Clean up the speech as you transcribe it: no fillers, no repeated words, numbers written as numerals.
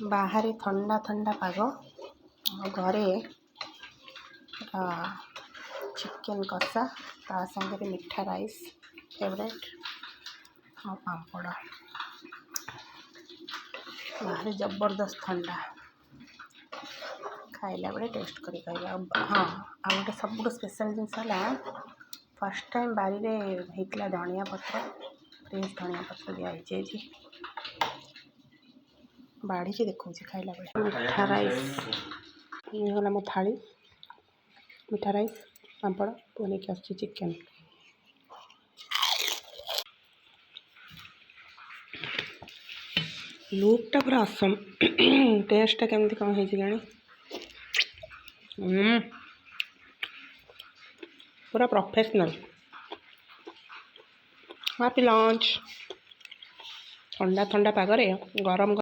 बाहर ठंडा ठंडा पाग घरे चिकेन कषा ता संगे मीठा राइस फेवरेट और पापड़ बाहर जबरदस्त ठंडा खाइला बेले टेस्ट करी कहवा। हाँ आ गए सब स्पेशल जिनस फर्स्ट टाइम बारी में होता धनिया पत्र फ्रेश धनिया पत्र दिखाई बाढ़ी देखा खाइला बेले मीठा राइस गला मो थाली मीठा राइस पापड़ पुणी के आस चिकेन लुकटा पूरा असम टेस्ट केमती कौन है जानी पूरा प्रोफेशनल हैप्पी लंच ठंडा ठंडा पागरे गरम